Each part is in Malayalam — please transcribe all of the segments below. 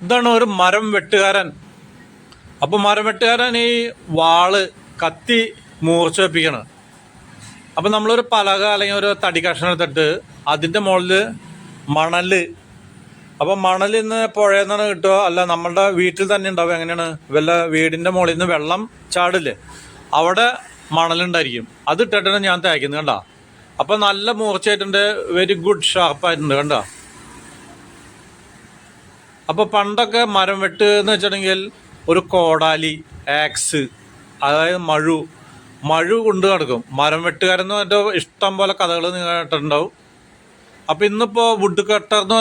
ഇതാണ് ഒരു മരം വെട്ടുകാരൻ. അപ്പൊ മരം വെട്ടുകാരൻ ഈ വാള് കത്തി മൂർച്ച വെപ്പിക്കണം. അപ്പൊ നമ്മളൊരു പലക അല്ലെങ്കിൽ ഒരു തടി കഷ്ണം എടുത്തിട്ട് അതിന്റെ മുകളില് മണല്, അപ്പൊ മണൽ ഇന്ന് പുഴയിൽ നിന്നാണ് കിട്ടുക, അല്ല നമ്മളുടെ വീട്ടിൽ തന്നെ ഉണ്ടാവും. എങ്ങനെയാണ്, വല്ല വീടിന്റെ മുകളിൽ നിന്ന് വെള്ളം ചാടില്ലേ, അവിടെ മണലുണ്ടായിരിക്കും. അത് ഇട്ടിട്ടാണ് ഞാൻ തേക്കുന്നത്. കണ്ട, അപ്പൊ നല്ല മൂർച്ചയായിട്ടുണ്ട്, വെരി ഗുഡ്, ഷാർപ്പായിട്ടുണ്ട്. കണ്ട, അപ്പൊ പണ്ടൊക്കെ മരം വെട്ട് എന്ന് വെച്ചിട്ടുണ്ടെങ്കിൽ ഒരു കോടാലി, ആക്സ്, അതായത് മഴു കൊണ്ട് നടക്കും. മരം വെട്ടുകാരെന്ന് പറഞ്ഞിട്ട് ഇഷ്ടം പോലെ കഥകൾ നിങ്ങൾ കേട്ടിട്ടുണ്ടാവും. അപ്പൊ ഇന്നിപ്പോ വുഡ് കട്ടർ എന്ന്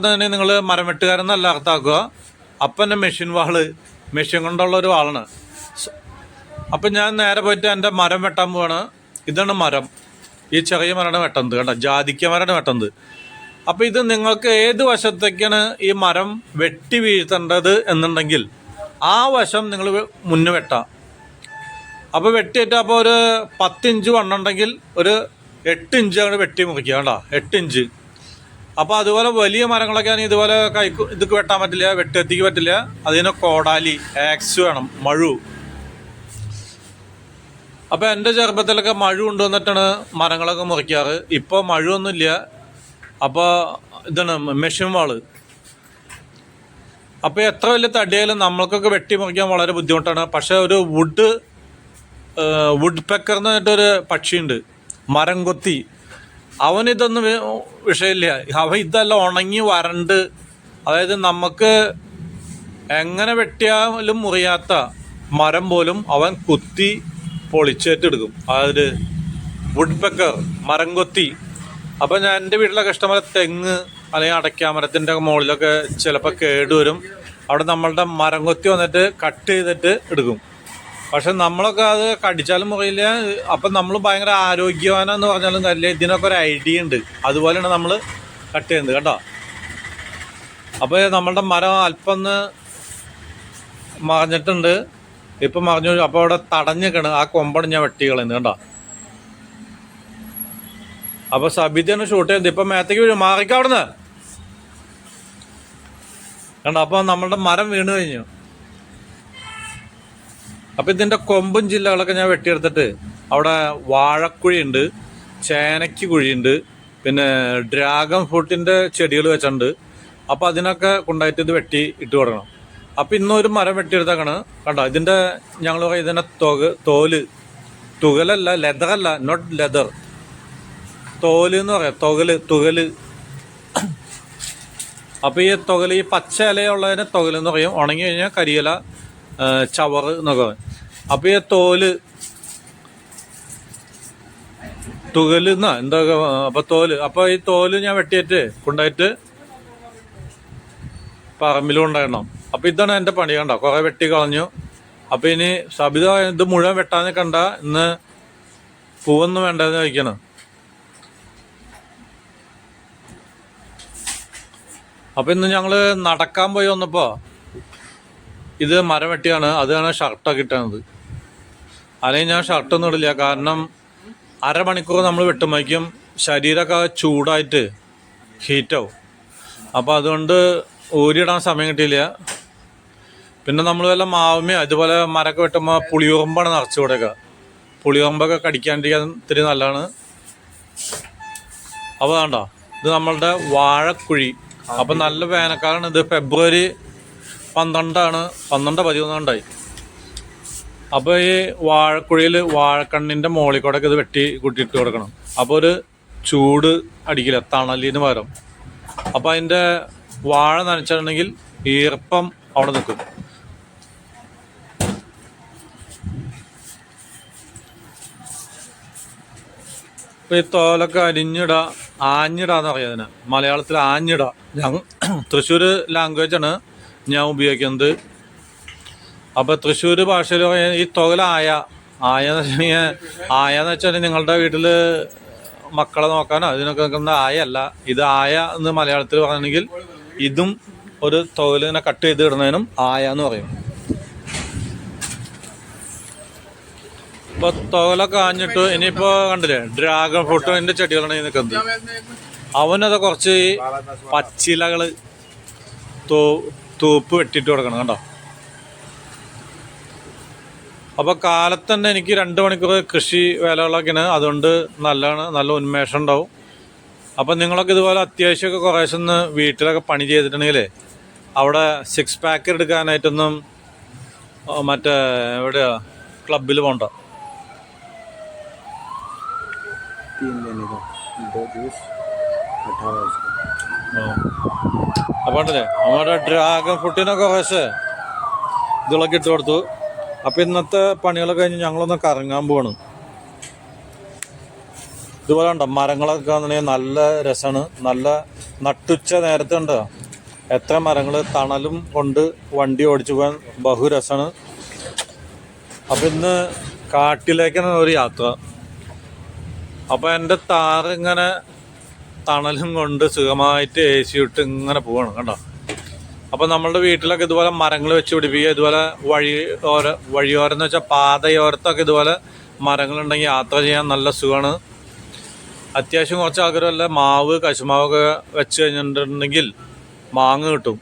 പറഞ്ഞാൽ നിങ്ങൾ മരം വെട്ടുകാരെന്നല്ല അർത്ഥമാക്കുക. അപ്പം തന്നെ മെഷീൻ കൊണ്ടുള്ള ഒരു വാളാണ്. അപ്പൊ ഞാൻ നേരെ പോയിട്ട് എൻ്റെ മരം വെട്ടാൻ പോവാണ്. ഇതാണ് മരം, ഈ ചെറിയ മരമാണ് വെട്ടുന്നത്. കണ്ട, ജാതിക്ക മരമാണ് വെട്ടുന്നത്. അപ്പൊ ഇത് നിങ്ങൾക്ക് ഏത് വശത്തേക്കാണ് ഈ മരം വെട്ടി വീഴ്ത്തേണ്ടത് എന്നുണ്ടെങ്കിൽ ആ വശം നിങ്ങൾ മുന്നേ വെട്ടാം. അപ്പൊ വെട്ടിയിട്ട് അപ്പോൾ ഒരു 10 ഇഞ്ച് വണ്ണുണ്ടെങ്കിൽ ഒരു 8 ഇഞ്ച് അങ്ങോട്ട് വെട്ടി മുറിക്കുക. കേട്ടോ, 8 ഇഞ്ച്. അപ്പോൾ അതുപോലെ വലിയ മരങ്ങളൊക്കെ ആണെങ്കിൽ ഇതുപോലെ ഇതൊക്കെ വെട്ടാൻ പറ്റില്ല, വെട്ടെത്തിക്ക് പറ്റില്ല. അതിന് കോടാലി, ആക്സ് വേണം, മഴു. അപ്പോൾ എൻ്റെ ചെറുപ്പത്തിലൊക്കെ മഴു കൊണ്ടുവന്നിട്ടാണ് മരങ്ങളൊക്കെ മുറിക്കാറ്. ഇപ്പോൾ മഴയൊന്നുമില്ല. അപ്പോൾ ഇതാണ് മെഷീൻ വാള്. അപ്പോൾ എത്ര വലിയ തടിയായാലും നമ്മൾക്കൊക്കെ വെട്ടി മുറിക്കാൻ വളരെ ബുദ്ധിമുട്ടാണ്. പക്ഷെ ഒരു വുഡ് പെക്കർ എന്ന് പറഞ്ഞിട്ടൊരു പക്ഷിയുണ്ട്, മരം കൊത്തി. അവനിതൊന്നും വിഷയമില്ല. അവൻ ഇതെല്ലാം ഉണങ്ങി വരണ്ട്, അതായത് നമുക്ക് എങ്ങനെ വെട്ടിയാലും മുറിയാത്ത മരം പോലും അവൻ കുത്തി പൊളിച്ചേറ്റെടുക്കും. അതായത് വുഡ് പെക്കർ, മരം കൊത്തി. അപ്പം ഞാൻ എൻ്റെ വീട്ടിലൊക്കെ ഇഷ്ടംപോലെ തെങ്ങ് അല്ലെങ്കിൽ അടയ്ക്കാമരത്തിൻ്റെ മുകളിലൊക്കെ ചിലപ്പോൾ കേടുവരും. അവിടെ നമ്മളുടെ മരം കൊത്തി വന്നിട്ട് കട്ട് ചെയ്തിട്ട് എടുക്കും. പക്ഷെ നമ്മളൊക്കെ അത് കടിച്ചാലും മുറിയില്ല. അപ്പം നമ്മൾ ഭയങ്കര ആരോഗ്യവാനെന്ന് പറഞ്ഞാലും കാര്യമില്ല, ഇതിനൊക്കെ ഒരു ഐഡിയ ഉണ്ട്. അതുപോലെയാണ് നമ്മൾ കട്ട് ചെയ്യുന്നത്. കേട്ടോ, അപ്പോൾ നമ്മളുടെ മരം അല്പം ഒന്ന് മറിഞ്ഞിട്ടുണ്ട്, ഇപ്പം മറിഞ്ഞു. അപ്പോൾ അവിടെ തടഞ്ഞിക്കണം, ആ കൊമ്പാണ് ഞാൻ വെട്ടി കളയുന്നത്. കേട്ടോ, അപ്പോൾ സബിതയാണ് ഷൂട്ട് ചെയ്യുന്നത്. ഇപ്പം മേത്തേക്ക് വീഴും, മാറിക്ക അവിടുന്ന്. കണ്ടോ, അപ്പോൾ നമ്മളുടെ മരം വീണ് കഴിഞ്ഞു. അപ്പം ഇതിൻ്റെ കൊമ്പും ജില്ലകളൊക്കെ ഞാൻ വെട്ടിയെടുത്തിട്ട് അവിടെ വാഴക്കുഴിയുണ്ട്, ചേനയ്ക്ക് കുഴിയുണ്ട്, പിന്നെ ഡ്രാഗൺ ഫ്രൂട്ടിൻ്റെ ചെടികൾ വെച്ചിട്ടുണ്ട്. അപ്പം അതിനൊക്കെ കൊണ്ടായിട്ട് ഇത് വെട്ടി ഇട്ട് കൊടുക്കണം. അപ്പം ഇന്നൊരു മരം വെട്ടിയെടുത്തേക്കാണ്. കണ്ടോ, ഇതിൻ്റെ ഞങ്ങൾ പറയും ഇതിൻ്റെ തുകലല്ല, ലെതറല്ല, നോട്ട് ലെതർ, തോല് എന്ന് പറയാം, തുകല്. അപ്പോൾ ഈ തുകൽ, ഈ പച്ച ഇലയുള്ളതിനെ തുകലെന്ന് പറയും. ഉണങ്ങി കഴിഞ്ഞാൽ കരിയില, ചവറ് എന്നൊക്കെ. അപ്പോൾ ഈ തുകല് എന്നാ എന്തൊക്കെ, അപ്പോൾ ഈ തോല് ഞാൻ വെട്ടിയിട്ട് കൊണ്ടായിട്ട് പറമ്പിലും ഉണ്ടായിരുന്നു. അപ്പോൾ ഇതാണ് എൻ്റെ പണി. കണ്ടോ, കുറേ വെട്ടി കളഞ്ഞു. അപ്പോൾ ഇനി സബിത ഇത് മുഴുവൻ വെട്ടാന്ന് കണ്ട, ഇന്ന് പൂവൊന്നും വേണ്ടതെന്ന് ചോദിക്കണം. അപ്പോൾ ഇന്ന് ഞങ്ങൾ നടക്കാൻ പോയി വന്നപ്പോൾ ഇത് മരം വെട്ടിയാണ്, അതാണ് ഷർട്ടൊക്കെ ഇട്ടത്. അല്ലെങ്കിൽ ഞാൻ ഷർട്ടൊന്നും ഇടില്ല, കാരണം അരമണിക്കൂർ നമ്മൾ വെട്ടുമ്പോഴേക്കും ശരീരമൊക്കെ ചൂടായിട്ട് ഹീറ്റാവും. അപ്പോൾ അതുകൊണ്ട് ഊരിയിടാൻ സമയം കിട്ടിയില്ല. പിന്നെ നമ്മൾ വല്ല മാവുമയോ ഇതുപോലെ മരമൊക്കെ വെട്ടുമ്പോൾ പുളിയുറമ്പാണ് നിറച്ച് കൊടുക്കുക. പുളിയുറമ്പൊക്കെ കടിക്കാണ്ടിരിക്കാൻ ഇത്തിരി നല്ലതാണ്. അപ്പോൾ വേണ്ട, ഇത് നമ്മളുടെ വാഴക്കുഴി. അപ്പം നല്ല വേനൽക്കാലമാണ്. ഇത് ഫെബ്രുവരി 12-13 അപ്പോൾ ഈ വാഴക്കുഴിയിൽ വാഴക്കണ്ണിൻ്റെ മുകളിൽ കൂടെ ഇത് വെട്ടി കൂട്ടിയിട്ട് കൊടുക്കണം. അപ്പോൾ ഒരു ചൂട് അടിക്കില്ല, തണലിന് പകരം. അപ്പോൾ അതിൻ്റെ വാഴ നനച്ചിട്ടുണ്ടെങ്കിൽ ഈർപ്പം അവിടെ നിൽക്കും. അപ്പോൾ ഈ തോലൊക്കെ ആഞ്ഞിടാന്ന് പറയാം അതിന്, മലയാളത്തിൽ ആഞ്ഞിട. തൃശ്ശൂർ ലാംഗ്വേജാണ് ഞാൻ ഉപയോഗിക്കുന്നത്. അപ്പോൾ തൃശ്ശൂർ ഭാഷയിൽ ഈ തുകൽ ആയെന്ന് വെച്ചാൽ നിങ്ങളുടെ വീട്ടിൽ മക്കളെ നോക്കാനോ ഇതിനൊക്കെ നിൽക്കുന്ന ആയല്ല. ഇത് ആയ എന്ന് മലയാളത്തിൽ പറയണമെങ്കിൽ ഇതും ഒരു തുകലിനെ കട്ട് ചെയ്ത് ഇടുന്നതിനും ആയ എന്ന് പറയും. ഇപ്പോൾ തുകലൊക്കെ ആഞ്ഞിട്ട് ഇനിയിപ്പോൾ കണ്ടില്ലേ, ഡ്രാഗൺ ഫ്രൂട്ടിൻ്റെ ചെടികളാണ് ഈ നിൽക്കുന്നത്. അവനത് കുറച്ച് പച്ചിലകൾ തൂപ്പ് വെട്ടിയിട്ട് കൊടുക്കണം കണ്ടോ. അപ്പോൾ കാലത്ത് തന്നെ എനിക്ക് 2 മണിക്കൂർ കൃഷി വേലകളൊക്കെയാണ്. അതുകൊണ്ട് നല്ലതാണ്, നല്ല ഉന്മേഷം ഉണ്ടാവും. അപ്പം നിങ്ങളൊക്കെ ഇതുപോലെ അത്യാവശ്യമൊക്കെ കുറേശ്ശെ ഒന്ന് വീട്ടിലൊക്കെ പണി ചെയ്തിട്ടുണ്ടെങ്കിൽ അവിടെ 6 പാക്ക് എടുക്കാനായിട്ടൊന്നും മറ്റേ എവിടെയാ ക്ലബിൽ പോകണ്ട. അപ്പോൾ ഉണ്ടല്ലേ നമ്മുടെ ഡ്രാഗൺ ഫ്രൂട്ടിനൊക്കെ കുറേശ്ശെ ഇതുകളൊക്കെ ഇട്ട് കൊടുത്തു. അപ്പോൾ ഇന്നത്തെ പണികളൊക്കെ കഴിഞ്ഞ് ഞങ്ങളൊന്ന് കറങ്ങാൻ പോവാണ്. ഇതുപോലെ ഉണ്ടോ മരങ്ങളൊക്കെ ആണെന്നുണ്ടെങ്കിൽ നല്ല രസമാണ്. നല്ല നട്ടുച്ച നേരത്തെ ഉണ്ടോ എത്ര മരങ്ങൾ, തണലും കൊണ്ട് വണ്ടി ഓടിച്ചു പോകാൻ ബഹുരസമാണ്. അപ്പം ഇന്ന് കാട്ടിലേക്കാണ് ഒരു യാത്ര. അപ്പോൾ എൻ്റെ താറ് ഇങ്ങനെ തണലും കൊണ്ട് സുഖമായിട്ട് AC ഇട്ട് ഇങ്ങനെ പോവാണ് കണ്ടോ. അപ്പോൾ നമ്മളുടെ വീട്ടിലൊക്കെ ഇതുപോലെ മരങ്ങൾ വെച്ച് പിടിപ്പിക്കുക. ഇതുപോലെ വഴിയോരം എന്ന് വെച്ചാൽ പാതയോരത്തൊക്കെ ഇതുപോലെ മരങ്ങളുണ്ടെങ്കിൽ യാത്ര ചെയ്യാൻ നല്ല സുഖമാണ്. അത്യാവശ്യം കുറച്ച് ആഗ്രഹമല്ല മാവ് കശുമാവൊക്കെ വെച്ച് കഴിഞ്ഞിട്ടുണ്ടെങ്കിൽ മാങ്ങ കിട്ടും.